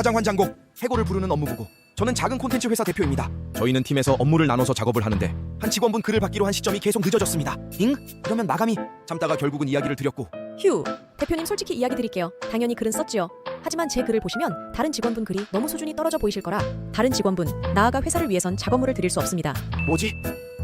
사장 환장곡, 해고를 부르는 업무보고. 저는 작은 콘텐츠 회사 대표입니다. 저희는 팀에서 업무를 나눠서 작업을 하는데 한 직원분 글을 받기로 한 시점이 계속 늦어졌습니다. 잉? 이러면 마감이. 참다가 결국은 이야기를 드렸고. 휴, 대표님 솔직히 이야기 드릴게요. 당연히 글은 썼지요. 하지만 제 글을 보시면 다른 직원분 글이 너무 수준이 떨어져 보이실 거라 다른 직원분, 나아가 회사를 위해선 작업물을 드릴 수 없습니다. 뭐지?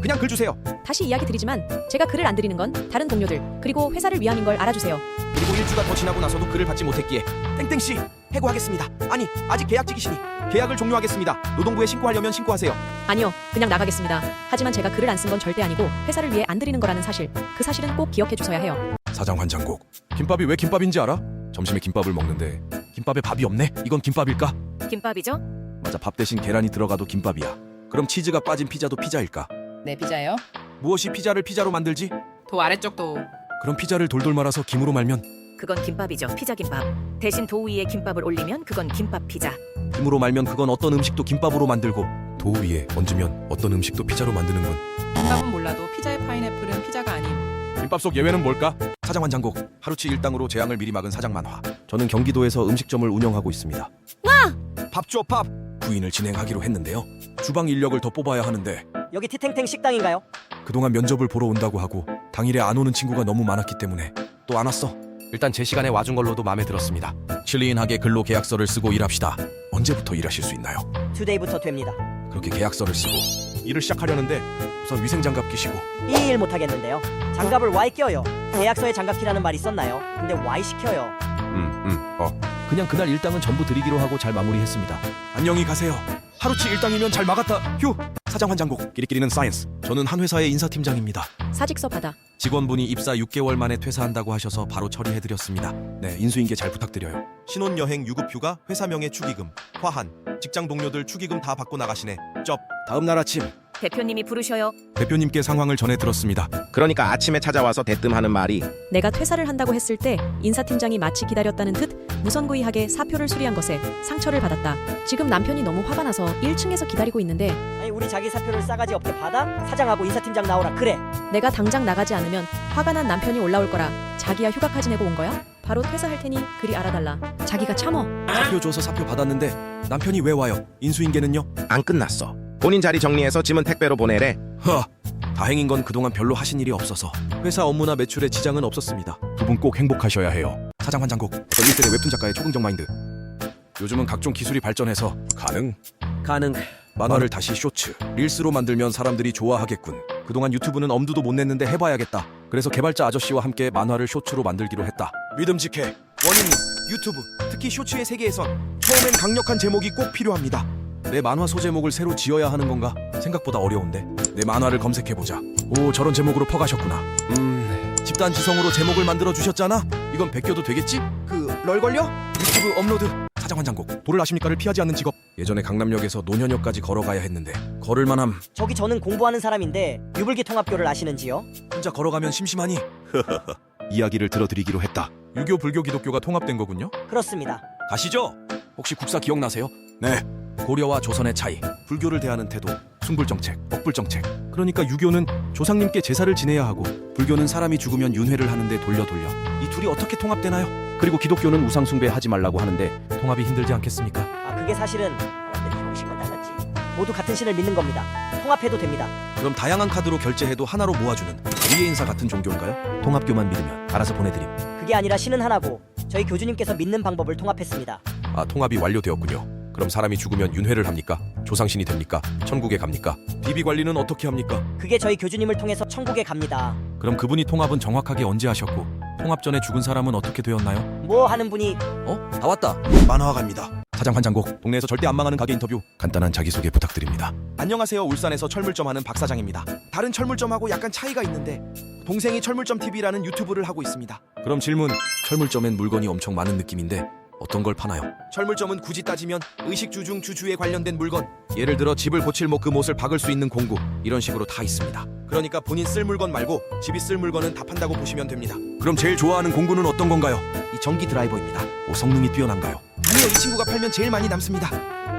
그냥 글 주세요. 다시 이야기 드리지만 제가 글을 안 드리는 건 다른 동료들 그리고 회사를 위함인 걸 알아주세요. 그리고 일주가 더 지나고 나서도 글을 받지 못했기에 땡땡씨 해고하겠습니다. 아니, 아직 계약직이시니 계약을 종료하겠습니다. 노동부에 신고하려면 신고하세요. 아니요, 그냥 나가겠습니다. 하지만 제가 글을 안 쓴 건 절대 아니고 회사를 위해 안 드리는 거라는 사실, 그 사실은 꼭 기억해 주셔야 해요. 사장 환장곡. 김밥이 왜 김밥인지 알아? 점심에 김밥을 먹는데 김밥에 밥이 없네? 이건 김밥일까? 김밥이죠? 맞아, 밥 대신 계란이 들어가도 김밥이야. 그럼 치즈가 빠진 피자도 피자일까? 네, 피자요. 무엇이 피자를 피자로 만들지? 도 아래쪽 도. 그럼 피자를 돌돌 말아서 김으로 말면 그건 김밥이죠. 피자 김밥. 대신 도 위에 김밥을 올리면 그건 김밥 피자. 김으로 말면 그건 어떤 음식도 김밥으로 만들고 도 위에 얹으면 어떤 음식도 피자로 만드는 건. 김밥은 몰라도 피자의 파인애플은 피자가 아님. 김밥 속 예외는 뭘까? 사장 환장곡. 하루치 일당으로 재앙을 미리 막은 사장 만화. 저는 경기도에서 음식점을 운영하고 있습니다. 밥 줘 밥. 부인을 진행하기로 했는데요. 주방 인력을 더 뽑아야 하는데 여기 티탱탱 식당인가요? 그동안 면접을 보러 온다고 하고 당일에 안 오는 친구가 너무 많았기 때문에 또 안 왔어. 일단 제 시간에 와준 걸로도 마음에 들었습니다. 실리인하게 근로 계약서를 쓰고 일합시다. 언제부터 일하실 수 있나요? 투데이부터 됩니다. 그렇게 계약서를 쓰고 일을 시작하려는데 우선 위생장갑 끼시고. 이 일 못하겠는데요. 장갑을 Y 껴요. 계약서에 장갑 끼라는 말이 있었나요? 근데 Y 시켜요. 그냥 그날 일당은 전부 드리기로 하고 잘 마무리했습니다. 안녕히 가세요. 하루치 일당이면 잘 막았다. 휴. 사장 환장곡. 끼리끼리는 사이언스. 저는 한 회사의 인사팀장입니다. 사직서 받아. 직원분이 입사 6개월 만에 퇴사한다고 하셔서 바로 처리해드렸습니다. 네, 인수인계 잘 부탁드려요. 신혼여행 유급휴가, 회사명예 축의금, 화한, 직장 동료들 축의금 다 받고 나가시네. 쩝. 다음 날 아침 대표님이 부르셔요. 대표님께 상황을 전해 들었습니다. 그러니까 아침에 찾아와서 대뜸하는 말이 내가 퇴사를 한다고 했을 때 인사팀장이 마치 기다렸다는 듯 무선구이하게 사표를 수리한 것에 상처를 받았다. 지금 남편이 너무 화가 나서 1층에서 기다리고 있는데 아니 우리 자기 사표를 싸가지 없게 받아? 사장하고 인사팀장 나오라 그래. 내가 당장 나가지 않으면 화가 난 남편이 올라올 거라 자기야 휴가까지 내고 온 거야? 바로 퇴사할 테니 그리 알아달라. 자기가 참어. 사표 줘서 사표 받았는데 남편이 왜 와요? 인수인계는요? 안 끝났어. 본인 자리 정리해서 짐은 택배로 보내래. 다행인 건 그동안 별로 하신 일이 없어서 회사 업무나 매출에 지장은 없었습니다. 두 분 꼭 행복하셔야 해요. 사장 환장곡. 전 1세대 웹툰 작가의 초긍정 마인드. 요즘은 각종 기술이 발전해서 가능. 만화를 다시 쇼츠, 릴스로 만들면 사람들이 좋아하겠군. 그동안 유튜브는 엄두도 못 냈는데 해봐야겠다. 그래서 개발자 아저씨와 함께 만화를 쇼츠로 만들기로 했다. 믿음직해. 원인이 유튜브, 특히 쇼츠의 세계에선 처음엔 강력한 제목이 꼭 필요합니다. 내 만화 소제목을 새로 지어야 하는 건가? 생각보다 어려운데. 내 만화를 검색해보자. 오, 저런 제목으로 퍼가셨구나. 집단 지성으로 제목을 만들어 주셨잖아. 이건 베껴도 되겠지? 널 걸려? 유튜브 업로드. 사장 환장곡. 도를 아십니까를 피하지 않는 직업. 예전에 강남역에서 노현역까지 걸어가야 했는데 걸을만함. 저기 저는 공부하는 사람인데 유불기 통합교를 아시는지요? 혼자 걸어가면 심심하니? 이야기를 들어드리기로 했다. 유교, 불교, 기독교가 통합된 거군요? 그렇습니다. 가시죠. 혹시 국사 기억나세요? 네. 고려와 조선의 차이, 불교를 대하는 태도, 숭불정책, 억불정책. 그러니까 유교는 조상님께 제사를 지내야 하고 불교는 사람이 죽으면 윤회를 하는데 돌려. 이 둘이 어떻게 통합되나요? 그리고 기독교는 우상 숭배하지 말라고 하는데 통합이 힘들지 않겠습니까? 아 그게 사실은 사람들이 형식만 달랐지. 모두 같은 신을 믿는 겁니다. 통합해도 됩니다. 그럼 다양한 카드로 결제해도 하나로 모아주는 위의 인사 같은 종교인가요? 통합교만 믿으면 알아서 보내드림. 그게 아니라 신은 하나고 저희 교주님께서 믿는 방법을 통합했습니다. 아, 통합이 완료되었군요. 그럼 사람이 죽으면 윤회를 합니까? 조상신이 됩니까? 천국에 갑니까? 비비 관리는 어떻게 합니까? 그게 저희 교주님을 통해서 천국에 갑니다. 그럼 그분이 통합은 정확하게 언제 하셨고 통합 전에 죽은 사람은 어떻게 되었나요? 뭐 하는 분이 다 왔다. 만화가입니다. 사장 환장곡. 동네에서 절대 안 망하는 가게 인터뷰. 간단한 자기소개 부탁드립니다. 안녕하세요. 울산에서 철물점 하는 박 사장입니다. 다른 철물점하고 약간 차이가 있는데 동생이 철물점 TV라는 유튜브를 하고 있습니다. 그럼 질문. 철물점엔 물건이 엄청 많은 느낌인데 어떤 걸 파나요? 철물점은 굳이 따지면 의식주 중 주주에 관련된 물건, 예를 들어 집을 고칠 그 못을 박을 수 있는 공구, 이런 식으로 다 있습니다. 그러니까 본인 쓸 물건 말고 집이 쓸 물건은 다 판다고 보시면 됩니다. 그럼 제일 좋아하는 공구는 어떤 건가요? 이 전기 드라이버입니다. 성능이 뛰어난가요? 아니요, 이 친구가 팔면 제일 많이 남습니다.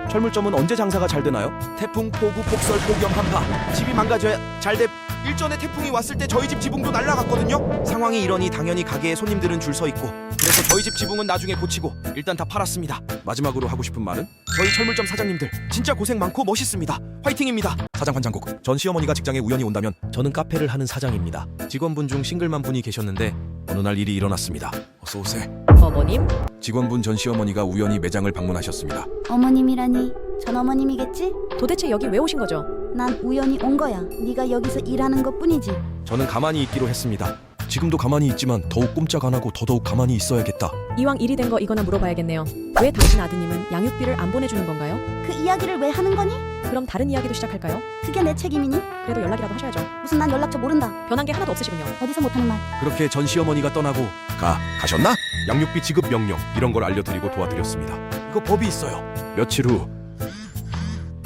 철물점은 언제 장사가 잘 되나요? 태풍, 폭우, 폭설, 폭염, 한파. 집이 망가져야 잘 돼. 일전에 태풍이 왔을 때 저희 집 지붕도 날아갔거든요. 상황이 이러니 당연히 가게에 손님들은 줄 서 있고, 그래서 저희 집 지붕은 나중에 고치고 일단 다 팔았습니다. 마지막으로 하고 싶은 말은 저희 철물점 사장님들 진짜 고생 많고 멋있습니다. 화이팅입니다. 사장 환장곡. 전 시어머니가 직장에 우연히 온다면 저는 카페를 하는 사장입니다. 직원분 중 싱글만 분이 계셨는데 어느 날 일이 일어났습니다. 어서 오세요. 어머님? 직원분 전 시어머니가 우연히 매장을 방문하셨습니다. 어머님이라니 전 어머님이겠지? 도대체 여기 왜 오신 거죠? 난 우연히 온 거야. 네가 여기서 일하는 것뿐이지. 저는 가만히 있기로 했습니다. 지금도 가만히 있지만 더욱 꼼짝 안 하고 더더욱 가만히 있어야겠다. 이왕 일이 된 거 이거나 물어봐야겠네요. 왜 당신 아드님은 양육비를 안 보내주는 건가요? 그 이야기를 왜 하는 거니? 그럼 다른 이야기도 시작할까요? 그게 내 책임이니? 그래도 연락이라도 하셔야죠. 무슨 난 연락처 모른다. 변한 게 하나도 없으시군요. 어디서 못하는 말. 그렇게 전 시어머니가 떠나고 가셨나? 양육비 지급 명령 이런 걸 알려드리고 도와드렸습니다. 이거 법이 있어요. 며칠 후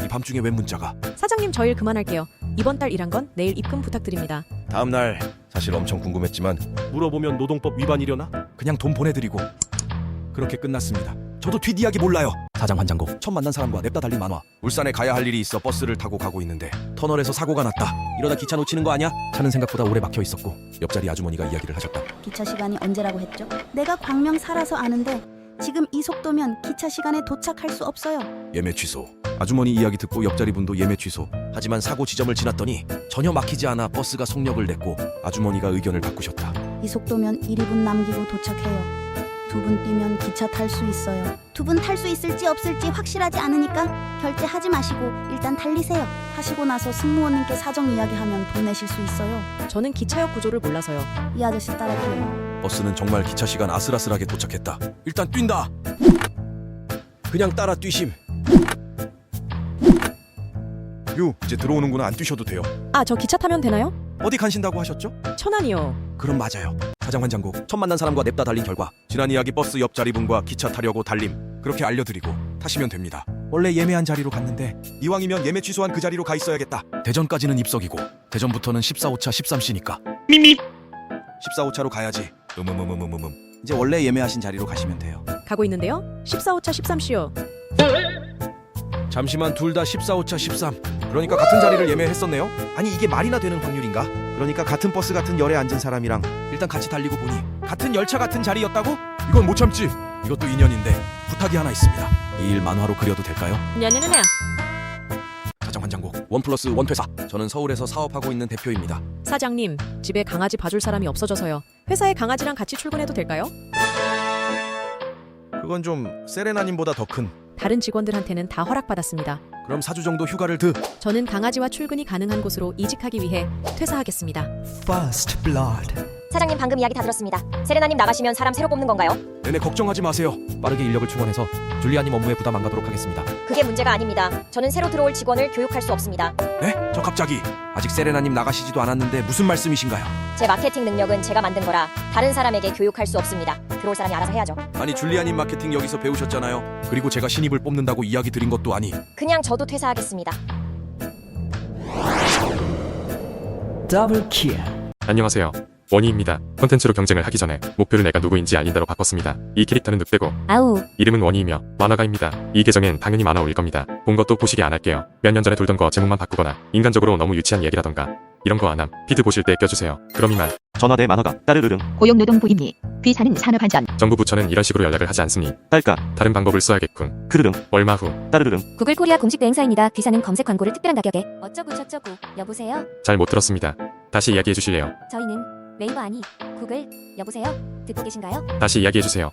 이 밤중에 웬 문자가. 사장님 저 일 그만할게요. 이번 달 일한 건 내일 입금 부탁드립니다. 다음 날 사실 엄청 궁금했지만 물어보면 노동법 위반이려나? 그냥 돈 보내드리고 그렇게 끝났습니다. 저도 뒷이야기 몰라요. 사장 환장곡. 처음 만난 사람과 냅다 달린 만화. 울산에 가야 할 일이 있어 버스를 타고 가고 있는데 터널에서 사고가 났다. 이러다 기차 놓치는 거 아니야? 차는 생각보다 오래 막혀 있었고 옆자리 아주머니가 이야기를 하셨다. 기차 시간이 언제라고 했죠? 내가 광명 살아서 아는데 지금 이 속도면 기차 시간에 도착할 수 없어요. 예매 취소. 아주머니 이야기 듣고 옆자리 분도 예매 취소. 하지만 사고 지점을 지났더니 전혀 막히지 않아 버스가 속력을 냈고 아주머니가 의견을 바꾸셨다. 이 속도면 1, 2분 남기고 도착해요. 2분 뛰면 기차 탈 수 있어요. 2분 탈 수 있을지 없을지 확실하지 않으니까 결제하지 마시고 일단 달리세요. 하시고 나서 승무원님께 사정 이야기하면 돈 내실 수 있어요. 저는 기차역 구조를 몰라서요. 이 아저씨 따라줘요. 버스는 정말 기차 시간 아슬아슬하게 도착했다. 일단 뛴다. 그냥 따라 뛰심. 이제 들어오는구나. 안 뛰셔도 돼요. 아, 저 기차 타면 되나요? 어디 가신다고 하셨죠? 천안이요. 그럼 맞아요. 사장 환장곡. 처음 만난 사람과 냅다 달린 결과 지난 이야기 버스 옆자리 분과 기차 타려고 달림. 그렇게 알려드리고 타시면 됩니다. 원래 예매한 자리로 갔는데 이왕이면 예매 취소한 그 자리로 가 있어야겠다. 대전까지는 입석이고 대전부터는 14호차 13C니까 14호차로 가야지. 이제 원래 예매하신 자리로 가시면 돼요. 가고 있는데요. 14호차 13C요. 잠시만, 둘 다 14호차 13. 그러니까 같은 자리를 예매했었네요. 아니 이게 말이나 되는 확률인가? 그러니까 같은 버스 같은 열에 앉은 사람이랑 일단 같이 달리고 보니 같은 열차 같은 자리였다고? 이건 못 참지. 이것도 인연인데 부탁이 하나 있습니다. 이 일 만화로 그려도 될까요? 냐냐냐냐. 사장 환장곡. 1+1 회사. 저는 서울에서 사업하고 있는 대표입니다. 사장님, 집에 강아지 봐줄 사람이 없어져서요. 회사에 강아지랑 같이 출근해도 될까요? 그건 좀 세레나님보다 더 큰. 다른 직원들한테는 다 허락받았습니다. 그럼 4주 정도 휴가를 드. 저는 강아지와 출근이 가능한 곳으로 이직하기 위해 퇴사하겠습니다. First Blood. 사장님 방금 이야기 다 들었습니다. 세레나님 나가시면 사람 새로 뽑는 건가요? 네네, 걱정하지 마세요. 빠르게 인력을 충원해서 줄리아님 업무에 부담 안 가도록 하겠습니다. 그게 문제가 아닙니다. 저는 새로 들어올 직원을 교육할 수 없습니다. 네? 저 갑자기 아직 세레나님 나가시지도 않았는데 무슨 말씀이신가요? 제 마케팅 능력은 제가 만든 거라 다른 사람에게 교육할 수 없습니다. 들어올 사람이 알아서 해야죠. 아니 줄리아님 마케팅 여기서 배우셨잖아요. 그리고 제가 신입을 뽑는다고 이야기 드린 것도 아니. 그냥 저도 퇴사하겠습니다. Double Kill. 안녕하세요. 원희입니다. 콘텐츠로 경쟁을 하기 전에 목표를 내가 누구인지 알린다로 바꿨습니다. 이 캐릭터는 늑대고 아우. 이름은 원희이며 만화가입니다. 이 계정엔 당연히 만화 올릴 겁니다. 본 것도 보시게 안 할게요. 몇 년 전에 돌던 거 제목만 바꾸거나 인간적으로 너무 유치한 얘기라던가 이런 거 안함. 피드 보실 때 껴주세요. 그럼 이만. 전화대 만화가 따르르릉 고용노동 부임리. 비사는 산업안전. 정부 부처는 이런 식으로 연락을 하지 않습니. 딸까 다른 방법을 써야겠군. 크르릉 얼마 후. 따르르릉 구글 코리아 공식 대행사입니다. 비사는 검색 광고를 특별한 가격에. 어쩌고 저쩌고. 여보세요? 잘 못 들었습니다. 다시 이야기해 주실래요? 저희는 네이버 아니 구글. 여보세요? 듣고 계신가요? 다시 이야기해 주세요.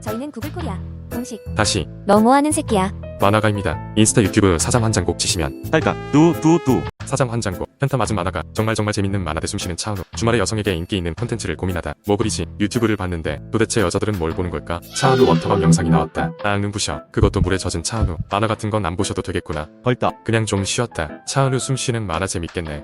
저희는 구글 코리아 공식. 다시. 너무하는 새끼야. 만화가입니다. 인스타 유튜브 사장 환장곡 치시면 딸까 뚜뚜뚜 사장 환장곡 현타 맞은 만화가 정말 재밌는 만화대 숨쉬는 차은우. 주말에 여성에게 인기 있는 콘텐츠를 고민하다 모브리지 유튜브를 봤는데 도대체 여자들은 뭘 보는 걸까? 차은우 원터밤 영상이 나왔다. 아 눈부셔. 그것도 물에 젖은 차은우. 만화 같은 건 안 보셔도 되겠구나. 벌떡 그냥 좀 쉬었다. 차은우 숨쉬는 만화 재밌겠네.